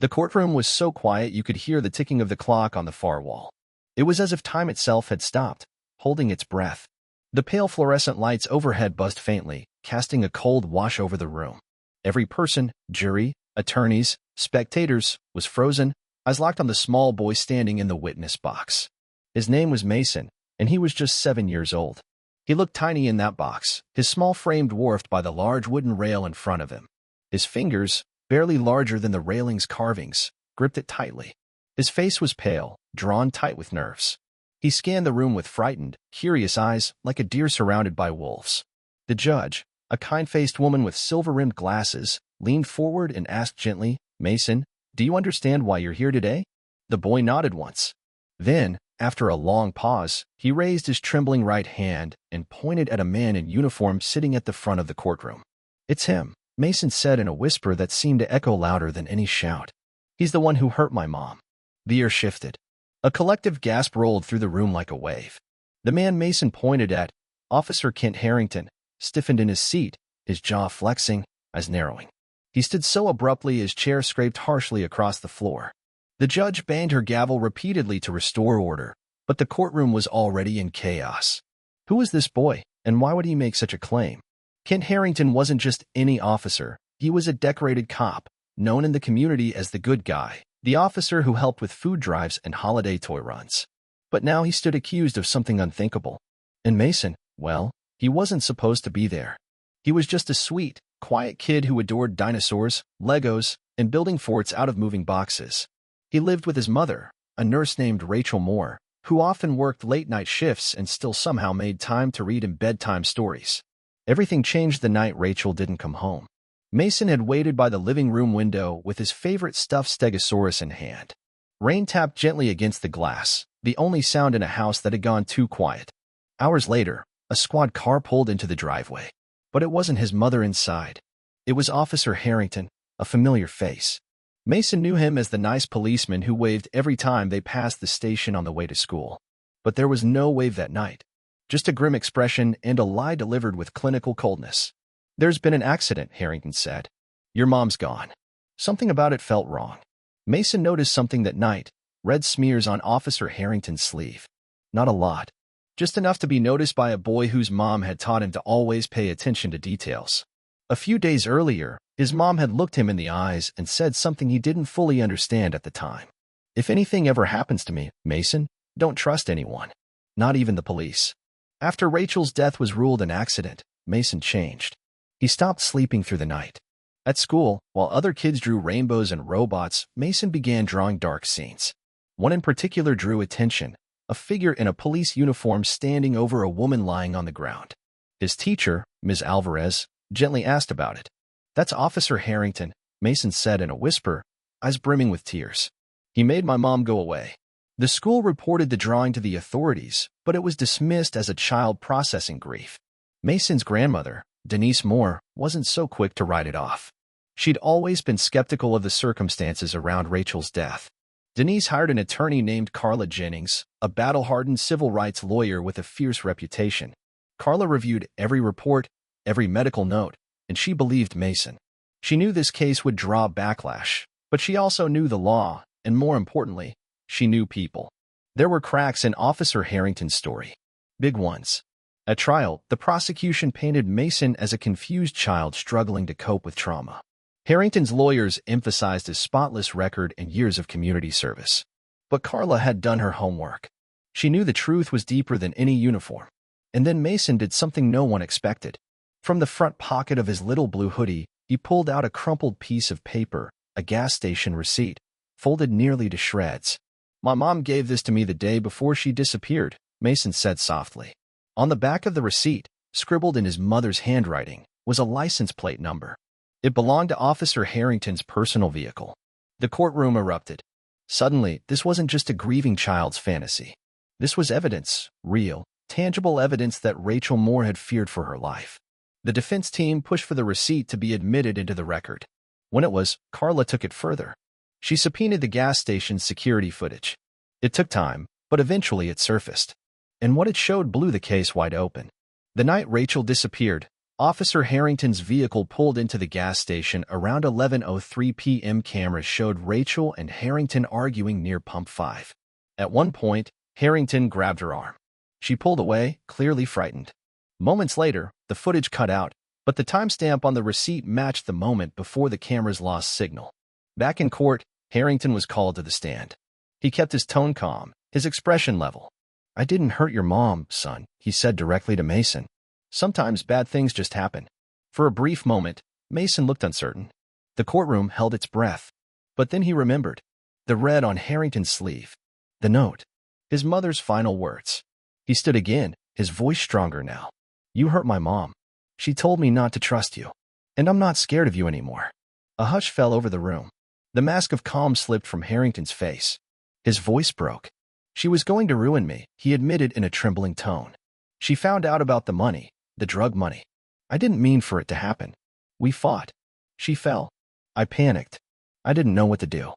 The courtroom was so quiet you could hear the ticking of the clock on the far wall. It was as if time itself had stopped, holding its breath. The pale fluorescent lights overhead buzzed faintly, casting a cold wash over the room. Every person, jury, attorneys, spectators, was frozen, eyes locked on the small boy standing in the witness box. His name was Mason, and he was just 7 years old. He looked tiny in that box, his small frame dwarfed by the large wooden rail in front of him. His fingers, barely larger than the railing's carvings, gripped it tightly. His face was pale, drawn tight with nerves. He scanned the room with frightened, curious eyes, like a deer surrounded by wolves. The judge, a kind-faced woman with silver-rimmed glasses, leaned forward and asked gently, "Mason, do you understand why you're here today?" The boy nodded once. Then, after a long pause, he raised his trembling right hand and pointed at a man in uniform sitting at the front of the courtroom. "It's him," Mason said in a whisper that seemed to echo louder than any shout. "He's the one who hurt my mom." The air shifted. A collective gasp rolled through the room like a wave. The man Mason pointed at, Officer Kent Harrington, stiffened in his seat, his jaw flexing, eyes narrowing. He stood so abruptly his chair scraped harshly across the floor. The judge banged her gavel repeatedly to restore order, but the courtroom was already in chaos. Who was this boy, and why would he make such a claim? Kent Harrington wasn't just any officer. He was a decorated cop, known in the community as the good guy, the officer who helped with food drives and holiday toy runs. But now he stood accused of something unthinkable. And Mason, well, he wasn't supposed to be there. He was just a sweet, quiet kid who adored dinosaurs, Legos, and building forts out of moving boxes. He lived with his mother, a nurse named Rachel Moore, who often worked late-night shifts and still somehow made time to read him bedtime stories. Everything changed the night Rachel didn't come home. Mason had waited by the living room window with his favorite stuffed stegosaurus in hand. Rain tapped gently against the glass, the only sound in a house that had gone too quiet. Hours later, a squad car pulled into the driveway. But it wasn't his mother inside. It was Officer Harrington, a familiar face. Mason knew him as the nice policeman who waved every time they passed the station on the way to school. But there was no wave that night. Just a grim expression and a lie delivered with clinical coldness. "There's been an accident," Harrington said. "Your mom's gone." Something about it felt wrong. Mason noticed something that night, red smears on Officer Harrington's sleeve. Not a lot. Just enough to be noticed by a boy whose mom had taught him to always pay attention to details. A few days earlier, his mom had looked him in the eyes and said something he didn't fully understand at the time. "If anything ever happens to me, Mason, don't trust anyone. Not even the police." After Rachel's death was ruled an accident, Mason changed. He stopped sleeping through the night. At school, while other kids drew rainbows and robots, Mason began drawing dark scenes. One in particular drew attention, a figure in a police uniform standing over a woman lying on the ground. His teacher, Ms. Alvarez, gently asked about it. "That's Officer Harrington," Mason said in a whisper, eyes brimming with tears. "He made my mom go away." The school reported the drawing to the authorities, but it was dismissed as a child processing grief. Mason's grandmother, Denise Moore, wasn't so quick to write it off. She'd always been skeptical of the circumstances around Rachel's death. Denise hired an attorney named Carla Jennings, a battle-hardened civil rights lawyer with a fierce reputation. Carla reviewed every report, every medical note, and she believed Mason. She knew this case would draw backlash, but she also knew the law, and more importantly, she knew people. There were cracks in Officer Harrington's story. Big ones. At trial, the prosecution painted Mason as a confused child struggling to cope with trauma. Harrington's lawyers emphasized his spotless record and years of community service. But Carla had done her homework. She knew the truth was deeper than any uniform. And then Mason did something no one expected. From the front pocket of his little blue hoodie, he pulled out a crumpled piece of paper, a gas station receipt, folded nearly to shreds. "My mom gave this to me the day before she disappeared," Mason said softly. On the back of the receipt, scribbled in his mother's handwriting, was a license plate number. It belonged to Officer Harrington's personal vehicle. The courtroom erupted. Suddenly, this wasn't just a grieving child's fantasy. This was evidence, real, tangible evidence that Rachel Moore had feared for her life. The defense team pushed for the receipt to be admitted into the record. When it was, Carla took it further. She subpoenaed the gas station's security footage. It took time, but eventually it surfaced. And what it showed blew the case wide open. The night Rachel disappeared, Officer Harrington's vehicle pulled into the gas station around 11:03 p.m. Cameras showed Rachel and Harrington arguing near Pump 5. At one point, Harrington grabbed her arm. She pulled away, clearly frightened. Moments later, the footage cut out, but the timestamp on the receipt matched the moment before the cameras lost signal. Back in court, Harrington was called to the stand. He kept his tone calm, his expression level. "I didn't hurt your mom, son," he said directly to Mason. "Sometimes bad things just happen." For a brief moment, Mason looked uncertain. The courtroom held its breath. But then he remembered. The red on Harrington's sleeve. The note. His mother's final words. He stood again, his voice stronger now. "You hurt my mom. She told me not to trust you. And I'm not scared of you anymore." A hush fell over the room. The mask of calm slipped from Harrington's face. His voice broke. "She was going to ruin me," he admitted in a trembling tone. "She found out about the money, the drug money. I didn't mean for it to happen. We fought. She fell. I panicked. I didn't know what to do."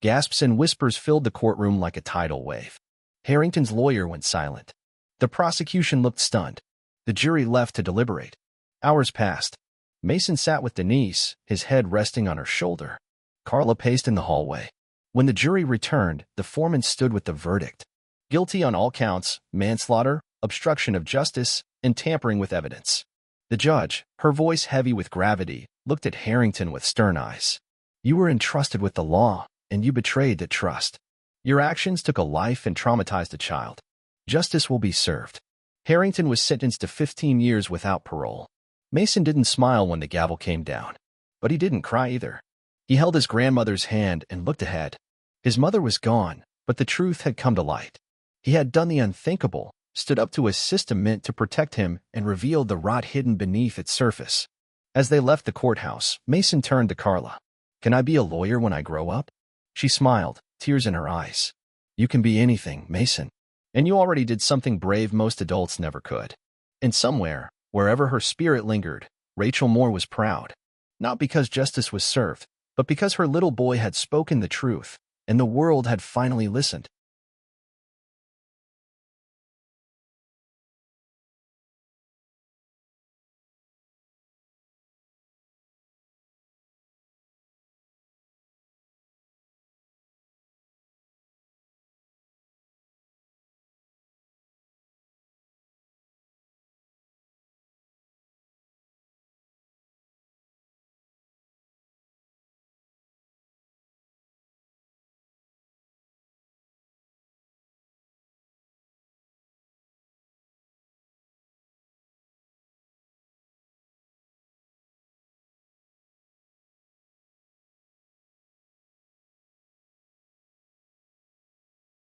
Gasps and whispers filled the courtroom like a tidal wave. Harrington's lawyer went silent. The prosecution looked stunned. The jury left to deliberate. Hours passed. Mason sat with Denise, his head resting on her shoulder. Carla paced in the hallway. When the jury returned, the foreman stood with the verdict. Guilty on all counts: manslaughter, obstruction of justice, and tampering with evidence. The judge, her voice heavy with gravity, looked at Harrington with stern eyes. "You were entrusted with the law, and you betrayed that trust. Your actions took a life and traumatized a child. Justice will be served." Harrington was sentenced to 15 years without parole. Mason didn't smile when the gavel came down. But he didn't cry either. He held his grandmother's hand and looked ahead. His mother was gone, but the truth had come to light. He had done the unthinkable, stood up to a system meant to protect him, and revealed the rot hidden beneath its surface. As they left the courthouse, Mason turned to Carla. "Can I be a lawyer when I grow up?" She smiled, tears in her eyes. "You can be anything, Mason. And you already did something brave most adults never could." And somewhere, wherever her spirit lingered, Rachel Moore was proud. Not because justice was served, but because her little boy had spoken the truth, and the world had finally listened.